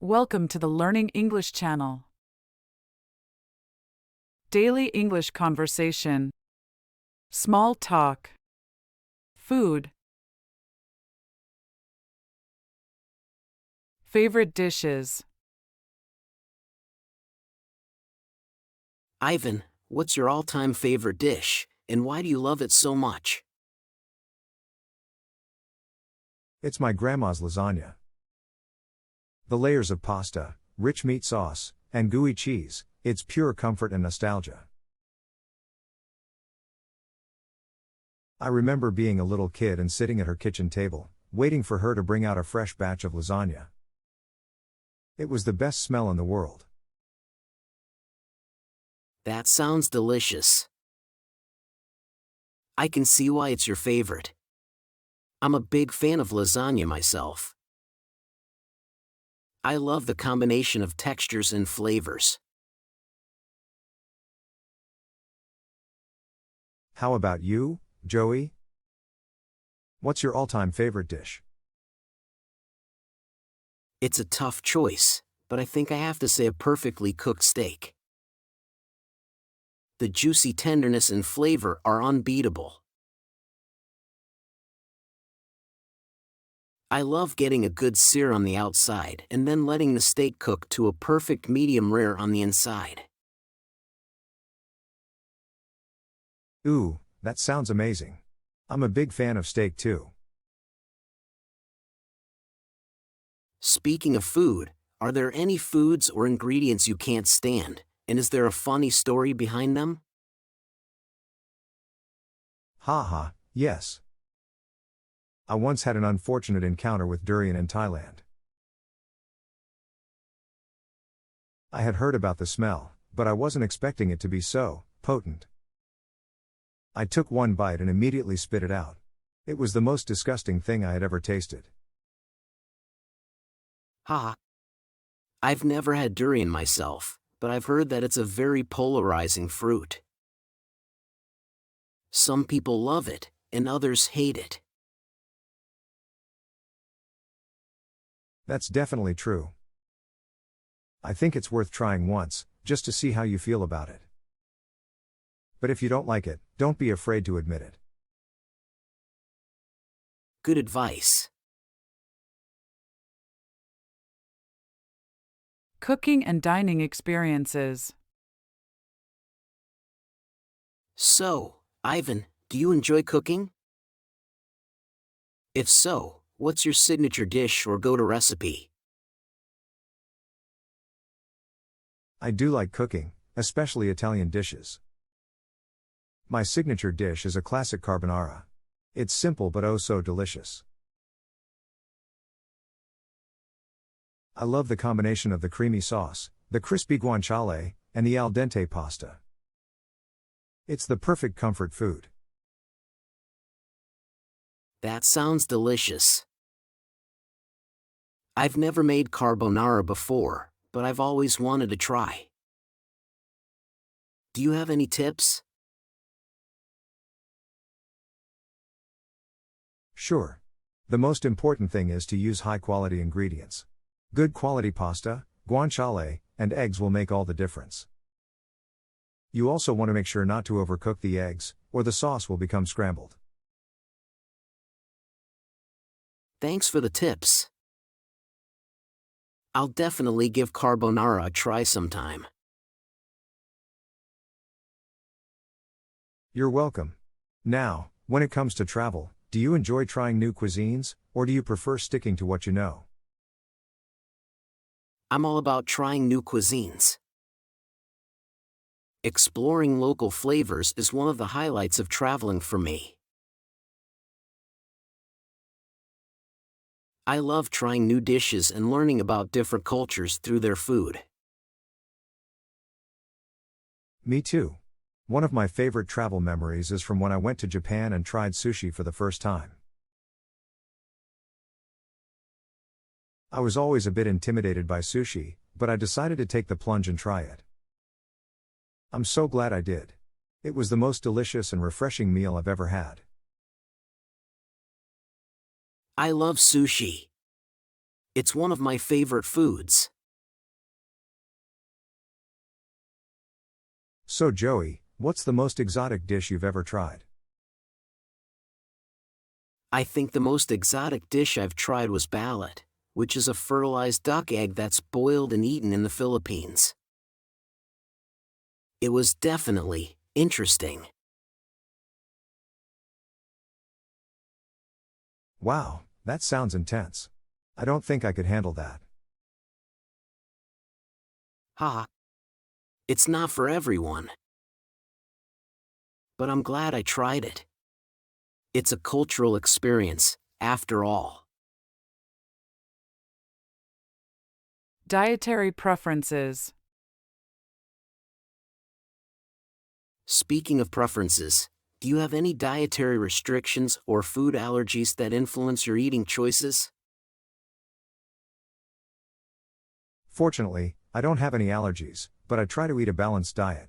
Welcome to the Learning English channel. Daily English conversation. Small talk. Food. Favorite dishes. Ivan, what's your all-time favorite dish, and why do you love it so much? It's my grandma's lasagna. The layers of pasta, rich meat sauce, and gooey cheese, it's pure comfort and nostalgia. I remember being a little kid and sitting at her kitchen table, waiting for her to bring out a fresh batch of lasagna. It was the best smell in the world. That sounds delicious. I can see why it's your favorite. I'm a big fan of lasagna myself. I love the combination of textures and flavors. How about you, Joey? What's your all-time favorite dish? It's a tough choice, but I think I have to say a perfectly cooked steak. The juicy tenderness and flavor are unbeatable. I love getting a good sear on the outside and then letting the steak cook to a perfect medium rare on the inside. Ooh, that sounds amazing. I'm a big fan of steak too. Speaking of food, are there any foods or ingredients you can't stand, and is there a funny story behind them? Haha, yes. I once had an unfortunate encounter with durian in Thailand. I had heard about the smell, but I wasn't expecting it to be so potent. I took one bite and immediately spit it out. It was the most disgusting thing I had ever tasted. I've never had durian myself, but I've heard that it's a very polarizing fruit. Some people love it, and others hate it. That's definitely true. I think it's worth trying once, just to see how you feel about it. But if you don't like it, don't be afraid to admit it. Good advice. Cooking and dining experiences. So, Ivan, do you enjoy cooking? If so, what's your signature dish or go-to recipe? I do like cooking, especially Italian dishes. My signature dish is a classic carbonara. It's simple but oh so delicious. I love the combination of the creamy sauce, the crispy guanciale, and the al dente pasta. It's the perfect comfort food. That sounds delicious. I've never made carbonara before, but I've always wanted to try. Do you have any tips? Sure. The most important thing is to use high-quality ingredients. Good quality pasta, guanciale, and eggs will make all the difference. You also want to make sure not to overcook the eggs, or the sauce will become scrambled. Thanks for the tips. I'll definitely give carbonara a try sometime. You're welcome. Now, when it comes to travel, do you enjoy trying new cuisines, or do you prefer sticking to what you know? I'm all about trying new cuisines. Exploring local flavors is one of the highlights of traveling for me. I love trying new dishes and learning about different cultures through their food. Me too. One of my favorite travel memories is from when I went to Japan and tried sushi for the first time. I was always a bit intimidated by sushi, but I decided to take the plunge and try it. I'm so glad I did. It was the most delicious and refreshing meal I've ever had. I love sushi. It's one of my favorite foods. So Joey, what's the most exotic dish you've ever tried? I think the most exotic dish I've tried was balut, which is a fertilized duck egg that's boiled and eaten in the Philippines. It was definitely interesting. Wow, that sounds intense. I don't think I could handle that. Ha! It's not for everyone. But I'm glad I tried it. It's a cultural experience, after all. Dietary preferences. Speaking of preferences, do you have any dietary restrictions or food allergies that influence your eating choices? Fortunately, I don't have any allergies, but I try to eat a balanced diet.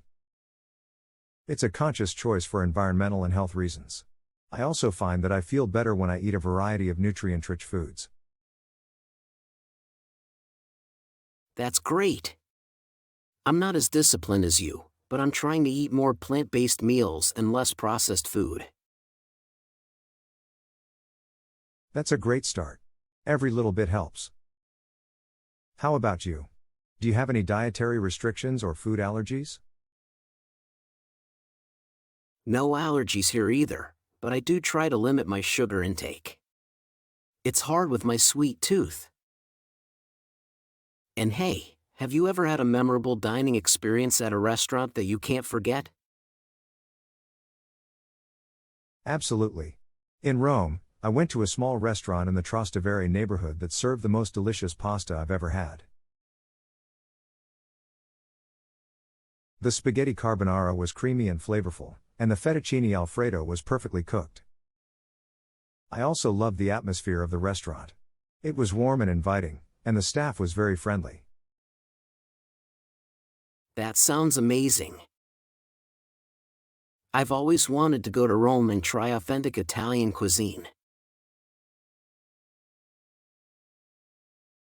It's a conscious choice for environmental and health reasons. I also find that I feel better when I eat a variety of nutrient-rich foods. That's great. I'm not as disciplined as you, but I'm trying to eat more plant-based meals and less processed food. That's a great start. Every little bit helps. How about you? Do you have any dietary restrictions or food allergies? No allergies here either, but I do try to limit my sugar intake. It's hard with my sweet tooth. And hey, have you ever had a memorable dining experience at a restaurant that you can't forget? Absolutely. In Rome, I went to a small restaurant in the Trastevere neighborhood that served the most delicious pasta I've ever had. The spaghetti carbonara was creamy and flavorful, and the fettuccine alfredo was perfectly cooked. I also loved the atmosphere of the restaurant. It was warm and inviting, and the staff was very friendly. That sounds amazing. I've always wanted to go to Rome and try authentic Italian cuisine.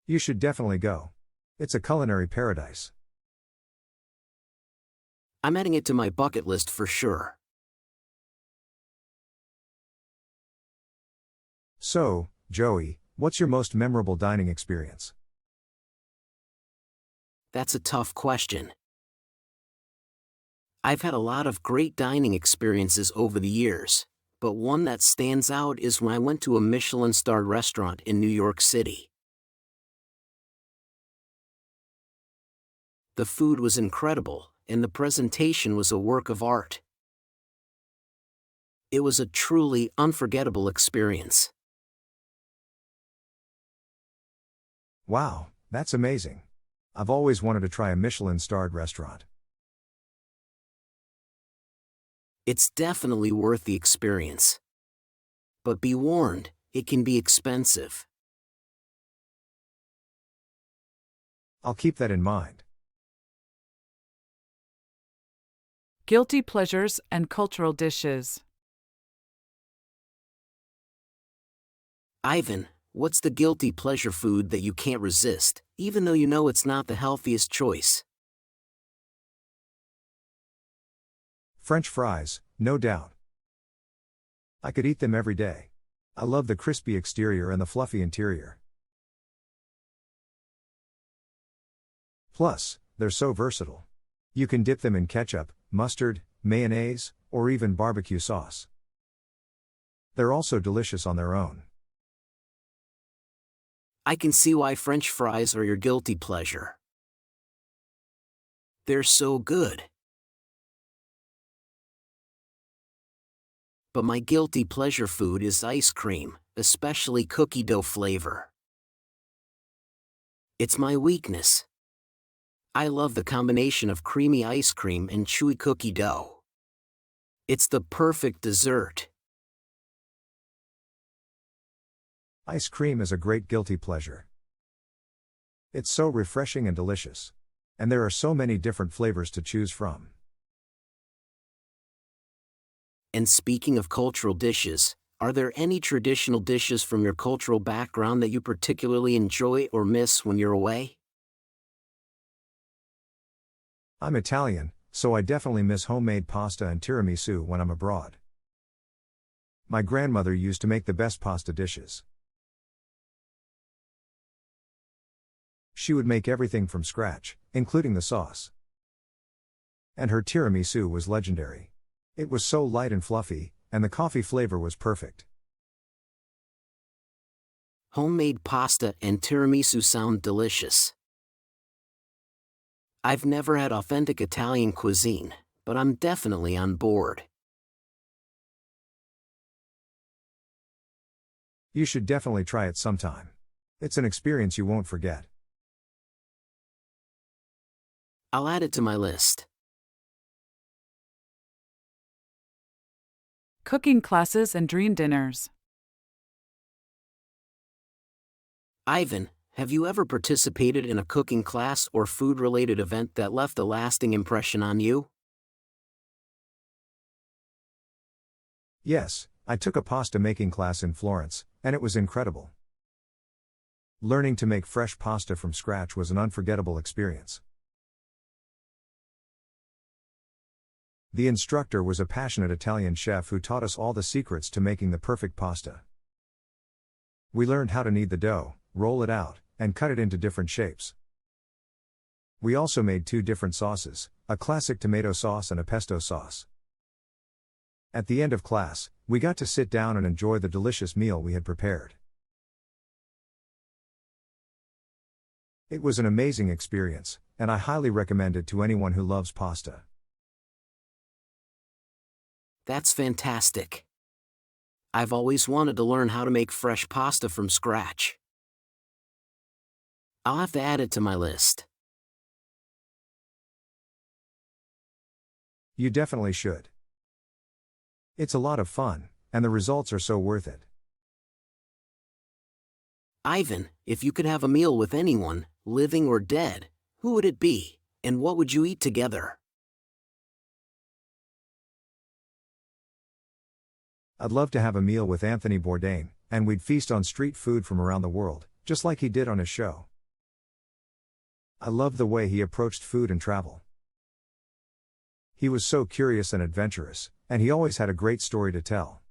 You should definitely go. It's a culinary paradise. I'm adding it to my bucket list for sure. So, Joey, what's your most memorable dining experience? That's a tough question. I've had a lot of great dining experiences over the years, but one that stands out is when I went to a Michelin-starred restaurant in New York City. The food was incredible, and the presentation was a work of art. It was a truly unforgettable experience. Wow, that's amazing. I've always wanted to try a Michelin-starred restaurant. It's definitely worth the experience. But be warned, it can be expensive. I'll keep that in mind. Guilty pleasures and cultural dishes. Ivan, what's the guilty pleasure food that you can't resist, even though you know it's not the healthiest choice? French fries, no doubt. I could eat them every day. I love the crispy exterior and the fluffy interior. Plus, they're so versatile. You can dip them in ketchup, mustard, mayonnaise, or even barbecue sauce. They're also delicious on their own. I can see why French fries are your guilty pleasure. They're so good. But my guilty pleasure food is ice cream, especially cookie dough flavor. It's my weakness. I love the combination of creamy ice cream and chewy cookie dough. It's the perfect dessert. Ice cream is a great guilty pleasure. It's so refreshing and delicious. And there are so many different flavors to choose from. And speaking of cultural dishes, Are there any traditional dishes from your cultural background that you particularly enjoy or miss when you're away? I'm Italian, so I definitely miss homemade pasta and tiramisu when I'm abroad. My grandmother used to make the best pasta dishes. She would make everything from scratch, including the sauce. And her tiramisu was legendary. It was so light and fluffy, and the coffee flavor was perfect. Homemade pasta and tiramisu sound delicious. I've never had authentic Italian cuisine, but I'm definitely on board. You should definitely try it sometime. It's an experience you won't forget. I'll add it to my list. Cooking classes and dream dinners. Ivan, have you ever participated in a cooking class or food-related event that left a lasting impression on you? Yes, I took a pasta making class in Florence, and it was incredible. Learning to make fresh pasta from scratch was an unforgettable experience. The instructor was a passionate Italian chef who taught us all the secrets to making the perfect pasta. We learned how to knead the dough, roll it out, and cut it into different shapes. We also made 2 different sauces, a classic tomato sauce and a pesto sauce. At the end of class, we got to sit down and enjoy the delicious meal we had prepared. It was an amazing experience, and I highly recommend it to anyone who loves pasta. That's fantastic. I've always wanted to learn how to make fresh pasta from scratch. I'll have to add it to my list. You definitely should. It's a lot of fun, and the results are so worth it. Ivan, if you could have a meal with anyone, living or dead, who would it be, and what would you eat together? I'd love to have a meal with Anthony Bourdain, and we'd feast on street food from around the world, just like he did on his show. I loved the way he approached food and travel. He was so curious and adventurous, and he always had a great story to tell.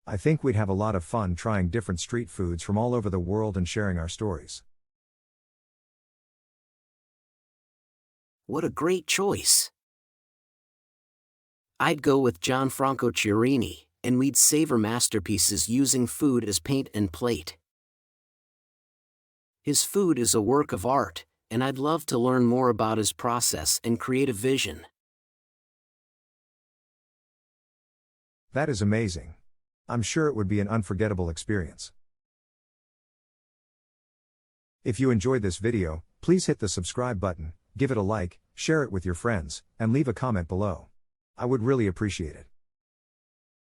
I think we'd have a lot of fun trying different street foods from all over the world and sharing our stories. What a great choice. I'd go with Gianfranco Chiarini, and we'd savor masterpieces using food as paint and plate. His food is a work of art, and I'd love to learn more about his process and creative vision. That is amazing. I'm sure it would be an unforgettable experience. If you enjoyed this video, please hit the subscribe button, give it a like, share it with your friends, and leave a comment below. I would really appreciate it.